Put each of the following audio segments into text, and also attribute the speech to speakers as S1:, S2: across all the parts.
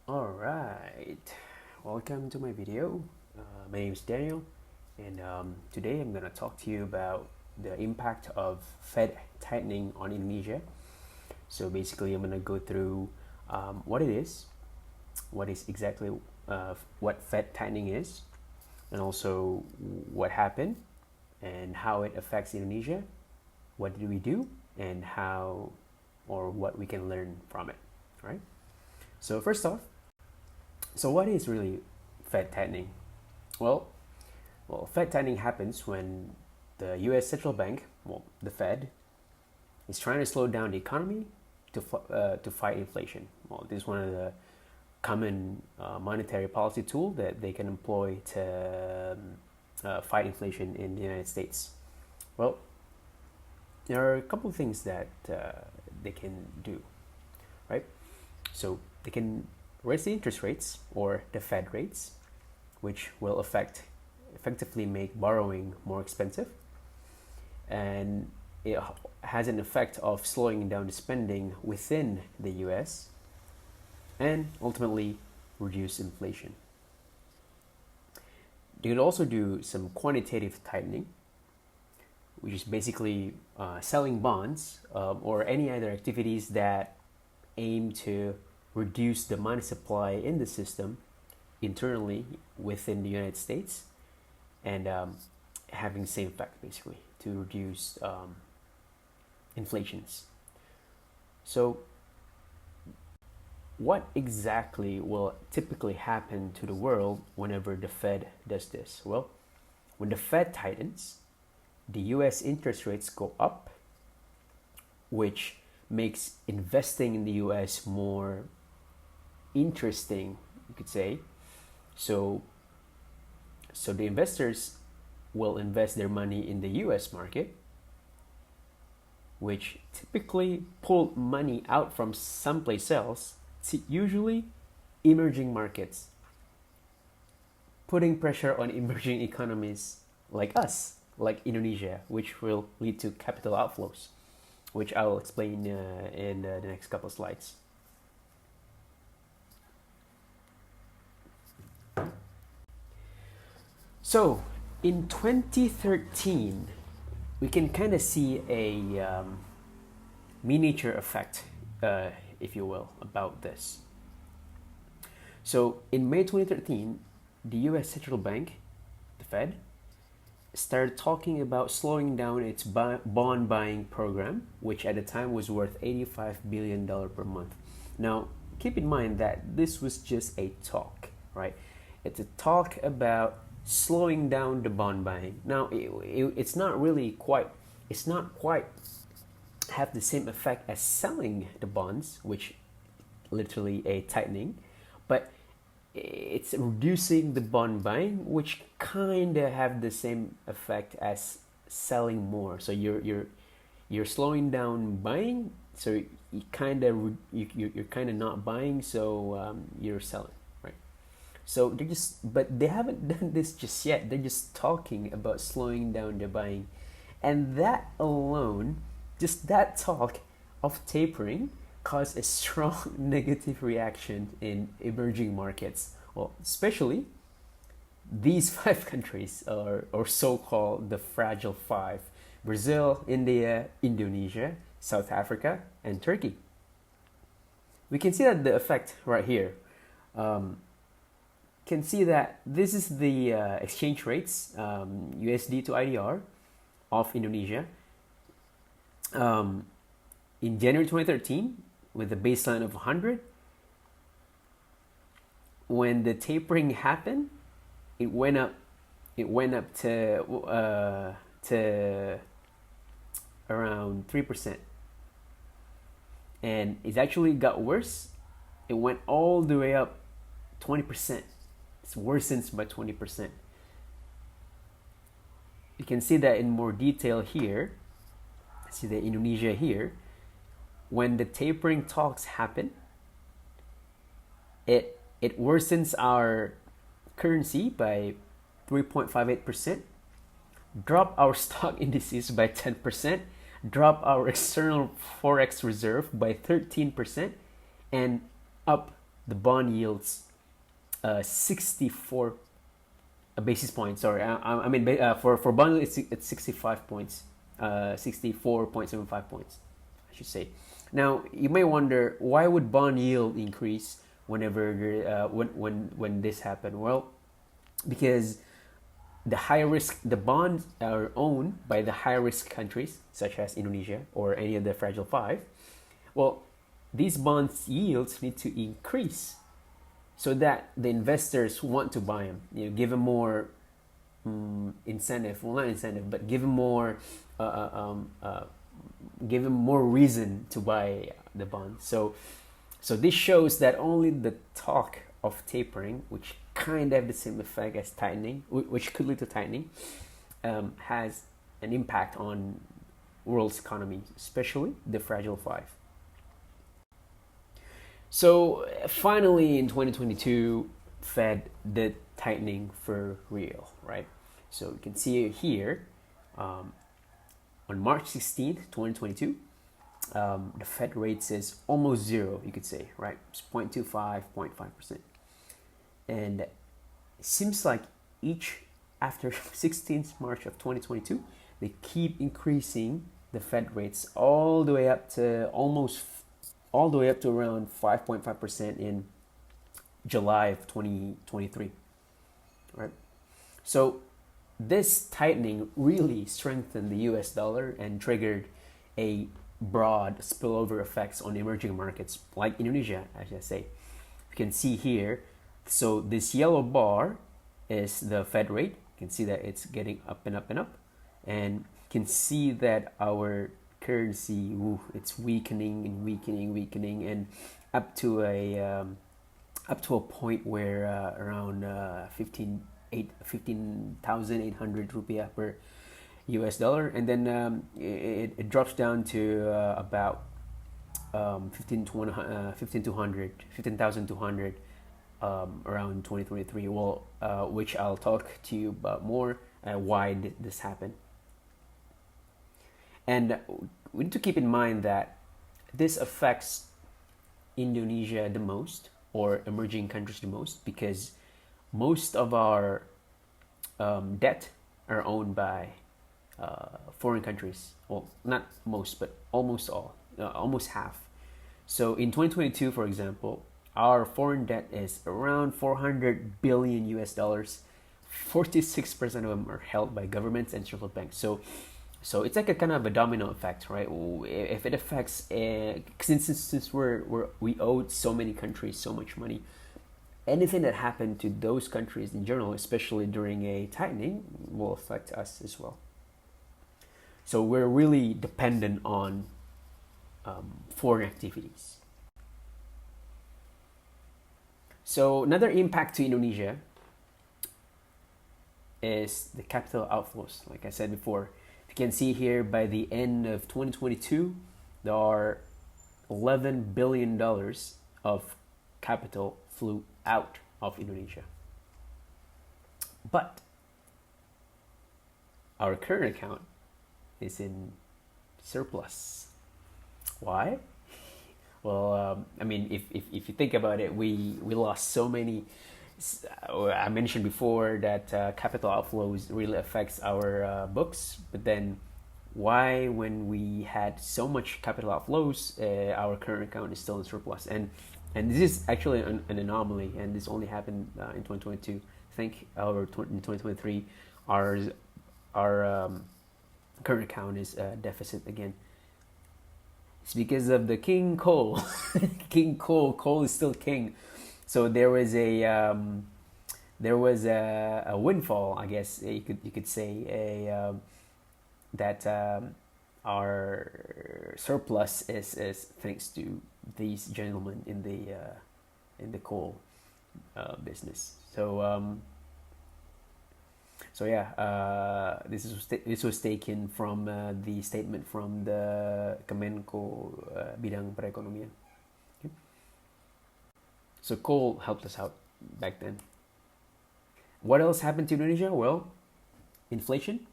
S1: Alright, welcome to my video. My name is Daniel, and today I'm going to talk to you about the impact of Fed tightening on Indonesia. So basically, I'm going to go through what it is, what is exactly what Fed tightening is, and also what happened and how it affects Indonesia, what did we do, and how or what we can learn from it. All right. So first off, so what is really Fed tightening? Well, Fed tightening happens when the U.S. central bank, the Fed, is trying to slow down the economy to fight inflation. Well, this is one of the common monetary policy tool that they can employ to fight inflation in the United States. Well, there are a couple of things that they can do, right? So they can raise the interest rates or the Fed rates, which will effectively make borrowing more expensive, and it has an effect of slowing down the spending within the US and ultimately reduce inflation. They could also do some quantitative tightening, which is basically selling bonds or any other activities that aim to reduce the money supply in the system internally within the United States, and having the same effect basically to reduce inflations. So what exactly will typically happen to the world whenever the Fed does this? Well, when the Fed tightens, the US interest rates go up, which makes investing in the US more interesting, you could say. So the investors will invest their money in the US market, which typically pull money out from someplace else, usually emerging markets, putting pressure on emerging economies like us, like Indonesia, which will lead to capital outflows, which I will explain in the next couple of slides. So in 2013, we can kind of see a miniature effect, if you will, about this. So in May 2013, the US Central Bank, the Fed, started talking about slowing down its bond buying program, which at the time was worth $85 billion per month. Now, keep in mind that this was just a talk, right? It's a talk about slowing down the bond buying. Now, it's not quite have the same effect as selling the bonds, which literally a tightening, but it's reducing the bond buying, which kind of have the same effect as selling more. So you're slowing down buying, so you're kind of not buying, so you're selling. So they haven't done this just yet. They're just talking about slowing down the buying. And that alone, just that talk of tapering, caused a strong negative reaction in emerging markets. Well, especially these 5 countries, or so-called the Fragile Five: Brazil, India, Indonesia, South Africa, and Turkey. We can see that the effect right here. Can see that this is the exchange rates, USD to IDR of Indonesia in January 2013 with a baseline of 100. When the tapering happened, it went up to around 3%, and it actually got worse. It went all the way up 20%. It's worsens by 20%. You can see that in more detail here. See the Indonesia here. When the tapering talks happen, it worsens our currency by 3.58%, drop our stock indices by 10%, drop our external forex reserve by 13%, and up the bond yields 64 basis points. Sorry, I mean for bond it's 65 points, 64.75 points, I should say. Now you may wonder, why would bond yield increase whenever when this happened? Well, because the bonds are owned by the high risk countries such as Indonesia or any of the fragile five. Well, these bonds yields need to increase so that the investors want to buy them. Give them more incentive. Well, not incentive, but give them more reason to buy the bond. So this shows that only the talk of tapering, which kind of have the same effect as tightening, which could lead to tightening, has an impact on world's economy, especially the fragile five. So finally, in 2022, Fed did tightening for real, right? So you can see it here on March 16th, 2022. The Fed rate is almost zero, you could say, right? It's 0.25, 0.5%. And it seems like after 16th March of 2022, they keep increasing the Fed rates all the way up to around 5.5% in July of 2023, right? So this tightening really strengthened the US dollar and triggered a broad spillover effects on emerging markets like Indonesia, as I say. You can see here, so this yellow bar is the Fed rate. You can see that it's getting up and up and up, and you can see that our currency, it's weakening and up to a point where around 15,800 rupiah per US dollar, and then it drops down to about 15,200 around 2023. Well, which I'll talk to you about more why did this happen. And we need to keep in mind that this affects Indonesia the most, or emerging countries the most, because most of our debt are owned by foreign countries. Well, not most, but almost all, almost half. So in 2022, for example, our foreign debt is around 400 billion US dollars. 46% of them are held by governments and central banks. So it's like a kind of a domino effect, right? If it affects, since we owed so many countries so much money, anything that happened to those countries in general, especially during a tightening, will affect us as well. So we're really dependent on foreign activities. So another impact to Indonesia is the capital outflows. Like I said before, you can see here, by the end of 2022, there are $11 billion of capital flew out of Indonesia. But our current account is in surplus. Why? Well, I mean, if you think about it, we lost so many. I mentioned before that capital outflows really affects our books, but then why, when we had so much capital outflows, our current account is still in surplus? And this is actually an anomaly, and this only happened in 2022. I think in 2023, our current account is deficit again. It's because of the king coal. King coal. Coal is still king. So there was a windfall, I guess you could say, that our surplus is thanks to these gentlemen in the coal business. So yeah, this was taken from the statement from the Kemenko Bidang Perekonomian. Okay. So coal helped us out back then. What else happened to Indonesia? Well, inflation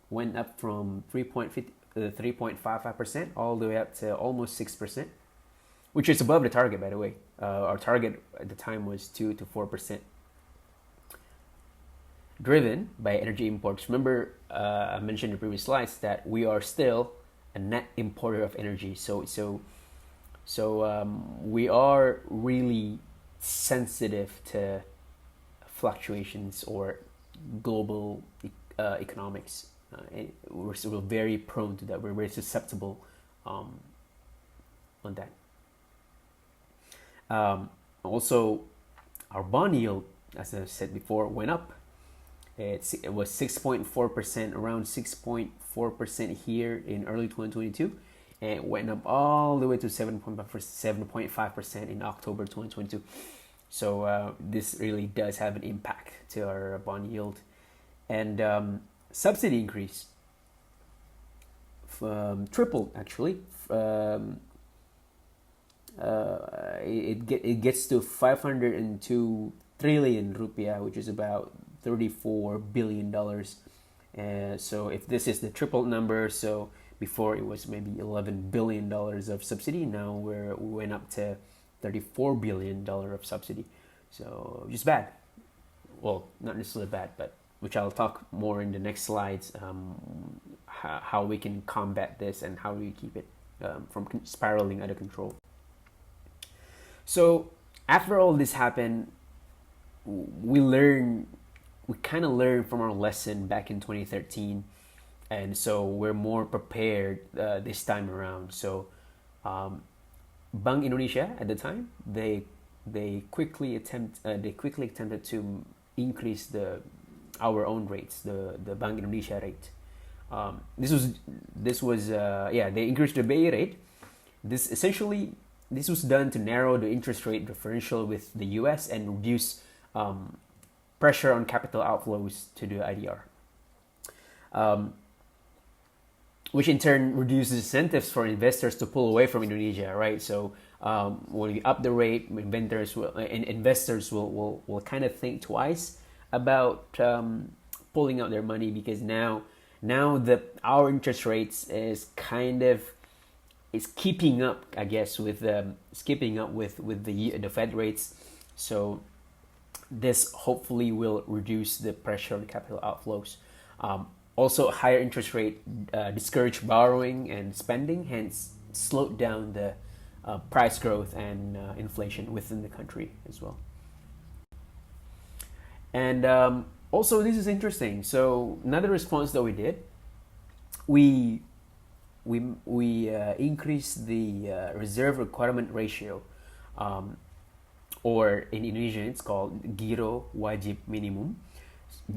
S1: went up from 3.55% all the way up to almost 6%, which is above the target, by the way. Our target at the time was 2 to 4%, driven by energy imports. Remember, I mentioned in the previous slides that we are still a net importer of energy. So we are really sensitive to fluctuations or global economics. We're very prone to that. We're very susceptible on that. Also, our bond yield, as I said before, went up. It was 6.4%, around 6.4% here in early 2022, and it went up all the way to 7.5% in October 2022. So this really does have an impact to our bond yield. And subsidy increase tripled actually. It gets to 502 trillion rupiah, which is about $34 billion. So if this is the triple number, so before it was maybe $11 billion of subsidy, now we went up to $34 billion of subsidy. So just bad. Well, not necessarily bad, but which I'll talk more in the next slides, how we can combat this and how we keep it from spiraling out of control. So after all this happened, we kind of learned from our lesson back in 2013, and so we're more prepared this time around. So Bank Indonesia at the time, they quickly attempted to increase our own rates, the Bank Indonesia rate. This was they increased the BI rate. This was done to narrow the interest rate differential with the US and reduce pressure on capital outflows to the IDR, which in turn reduces incentives for investors to pull away from Indonesia, right? So when we up the rate, investors will kind of think twice about pulling out their money, because now our interest rates is keeping up, I guess, with the Fed rates. So this hopefully will reduce the pressure on capital outflows. Also, higher interest rate discourage borrowing and spending, hence slowed down the price growth and inflation within the country as well. And also, this is interesting. So another response that we did, we increased the reserve requirement ratio, or in Indonesian it's called Giro Wajib Minimum,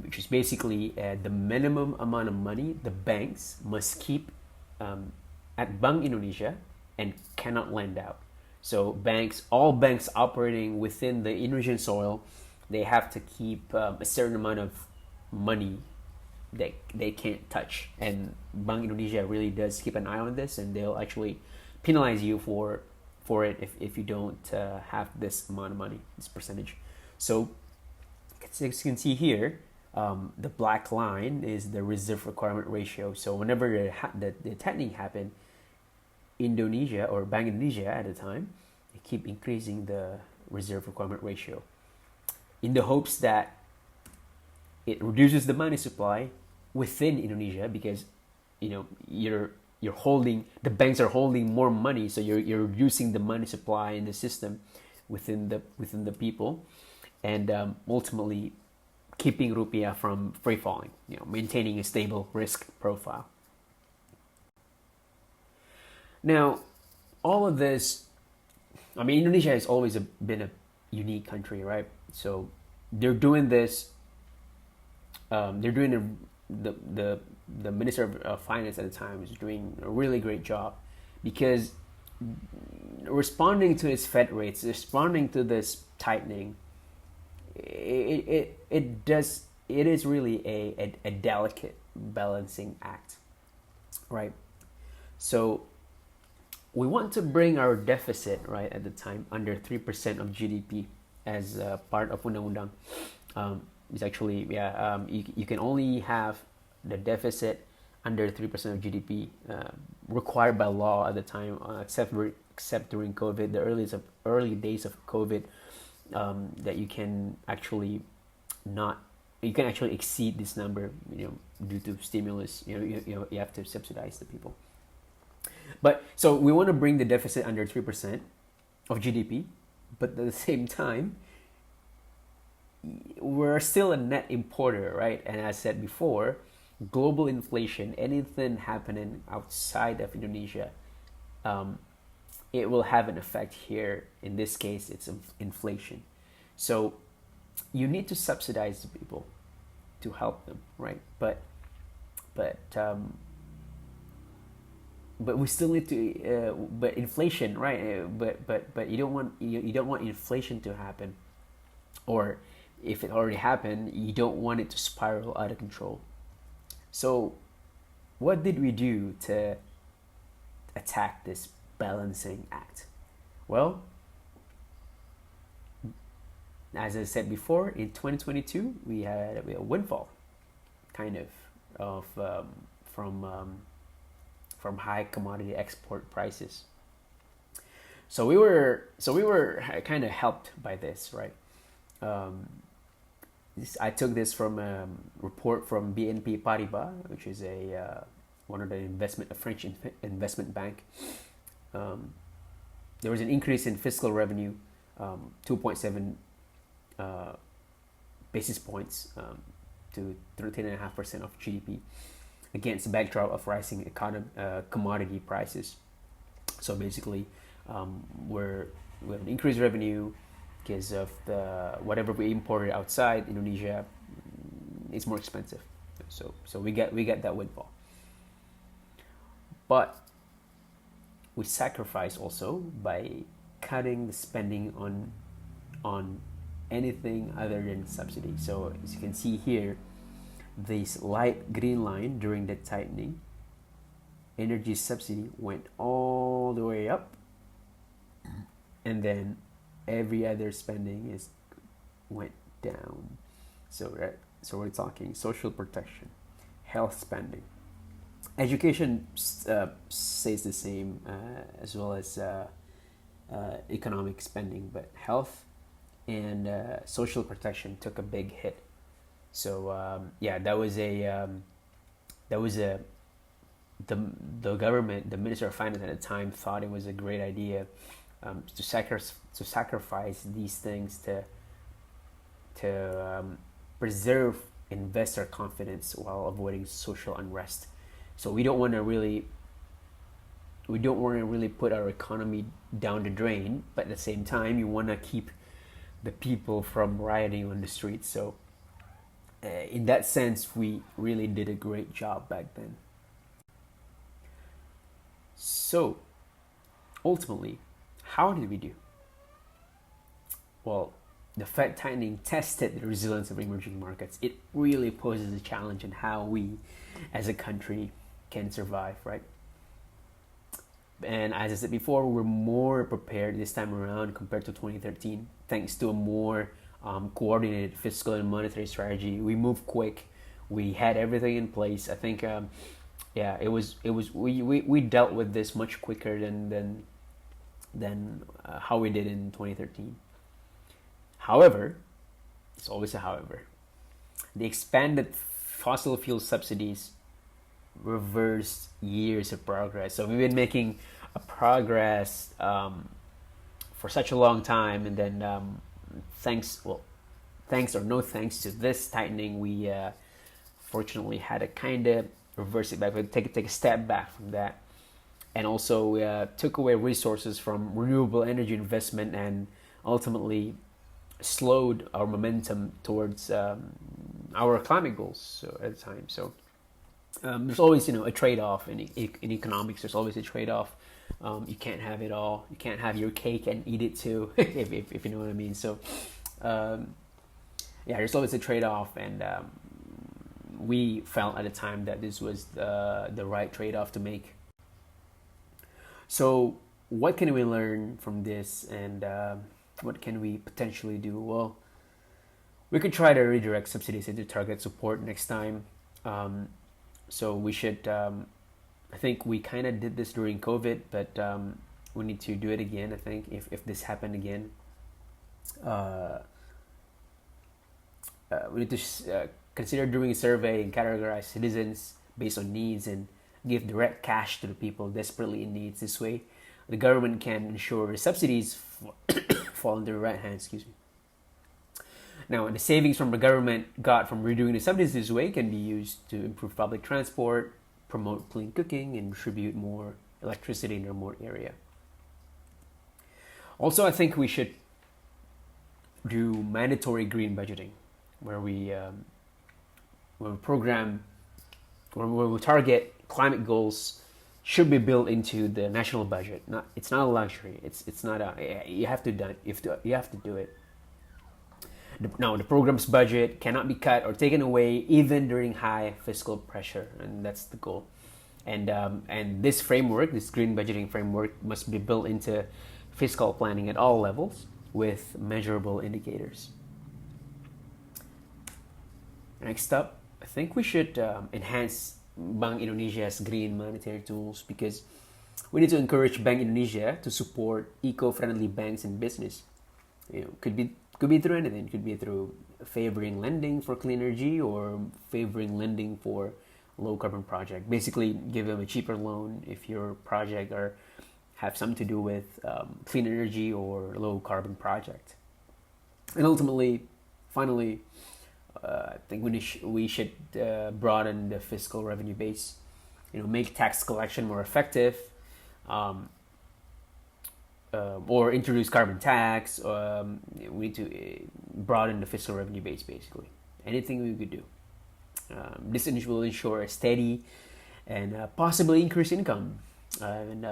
S1: which is basically the minimum amount of money the banks must keep at Bank Indonesia and cannot lend out. So all banks operating within the Indonesian soil, they have to keep a certain amount of money that they can't touch, and Bank Indonesia really does keep an eye on this, and they'll actually penalize you for it if you don't have this amount of money, this percentage. So as you can see here, the black line is the reserve requirement ratio. So whenever the tightening happened, Indonesia, or Bank Indonesia at the time, they keep increasing the reserve requirement ratio in the hopes that it reduces the money supply within Indonesia, because you're holding, the banks are holding more money, so you're reducing the money supply in the system within the people, and ultimately keeping rupiah from free falling, maintaining a stable risk profile. Now, all of this, Indonesia has always been a unique country, right? So they're doing this. The Minister of Finance at the time is doing a really great job, because responding to its Fed rates, responding to this tightening, it is really a delicate balancing act, right? So we want to bring our deficit, right, at the time under 3% of GDP as part of Undang-Undang. It's actually, you can only have the deficit under 3% of GDP required by law at the time, except except during COVID, the early days of COVID, that you can actually not you can actually exceed this number, due to stimulus. You have to subsidize the people. But so we want to bring the deficit under 3% of GDP, but at the same time, we're still a net importer, right? And as I said before, global inflation, anything happening outside of Indonesia, it will have an effect here. In this case, it's inflation. So you need to subsidize the people to help them, right? But we still need to. But inflation, right? But you don't want inflation to happen, or if it already happened, you don't want it to spiral out of control. So, what did we do to attack this balancing act? Well, as I said before, in 2022 we had a windfall, kind of from high commodity export prices. So we were kind of helped by this, right? I took this from a report from BNP Paribas, which is one of a French investment bank. There was an increase in fiscal revenue, 2.7 basis points, to 13.5% of GDP, against the backdrop of rising commodity prices. So basically, we have an increased revenue because of whatever we imported outside Indonesia is more expensive. So we get that windfall. But we sacrifice also by cutting the spending on anything other than subsidy. So as you can see here, this light green line, during the tightening, energy subsidy went all the way up, and then every other spending went down. So we're talking social protection, health spending, education stays the same, as well as economic spending, but health and social protection took a big hit. So that was the government, the Minister of Finance at the time, thought it was a great idea, to sacrifice these things to preserve investor confidence while avoiding social unrest. So we don't want to really put our economy down the drain, but at the same time, you want to keep the people from rioting on the streets. So in that sense, we really did a great job back then. So ultimately, how did we do? Well, the Fed tightening tested the resilience of emerging markets. It really poses a challenge in how we as a country can survive, right? And as I said before, we're more prepared this time around compared to 2013, thanks to a more coordinated fiscal and monetary strategy. We moved quick. We had everything in place. I think, we dealt with this much quicker than how we did in 2013. However, it's always a however. The expanded fossil fuel subsidies reversed years of progress. So we've been making a progress for such a long time, and then thanks or no thanks to this tightening, we fortunately had to kind of reverse it back. We take a step back from that, and also took away resources from renewable energy investment, and ultimately slowed our momentum towards our climate goals at the time. So there's always a trade-off in economics. There's always a trade-off. You can't have it all. You can't have your cake and eat it too, if you know what I mean. So there's always a trade-off, and we felt at the time that this was the right trade-off to make. So what can we learn from this, and what can we potentially do? Well, we could try to redirect subsidies into target support next time. So we should, I think we kind of did this during COVID, but we need to do it again. I think if this happened again, we need to consider doing a survey and categorize citizens based on needs and give direct cash to the people desperately in need. This way, the government can ensure subsidies fall into the right hands. Excuse me. Now, the savings from the government got from redoing the subsidies this way can be used to improve public transport, promote clean cooking, and distribute more electricity in a remote area. Also, I think we should do mandatory green budgeting, where we target climate goals should be built into the national budget. It's not a luxury. It's not a you have to do it. Now, the program's budget cannot be cut or taken away even during high fiscal pressure, and that's the goal. And this framework, this green budgeting framework, must be built into fiscal planning at all levels with measurable indicators. Next up, I think we should enhance Bank Indonesia's green monetary tools, because we need to encourage Bank Indonesia to support eco-friendly banks and business. Could be through anything. It could be through favoring lending for clean energy or favoring lending for low carbon project. Basically, give them a cheaper loan if your project or have something to do with clean energy or low carbon project. And ultimately, finally, I think we should broaden the fiscal revenue base. Make tax collection more effective. Or introduce carbon tax. We need to broaden the fiscal revenue base, basically. Anything we could do. This will ensure a steady and possibly increase income, and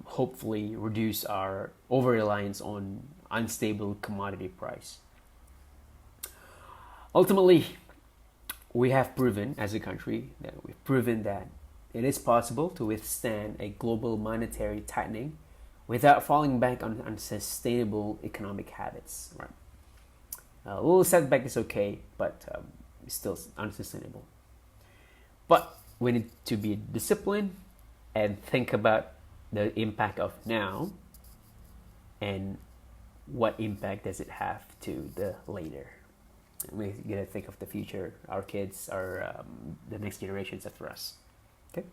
S1: hopefully reduce our over-reliance on unstable commodity price. Ultimately, we have proven as a country that it is possible to withstand a global monetary tightening without falling back on unsustainable economic habits. Right? A little setback is okay, but it's still unsustainable. But we need to be disciplined and think about the impact of now and what impact does it have to the later. We gotta think of the future, our kids, the next generations after us. Okay.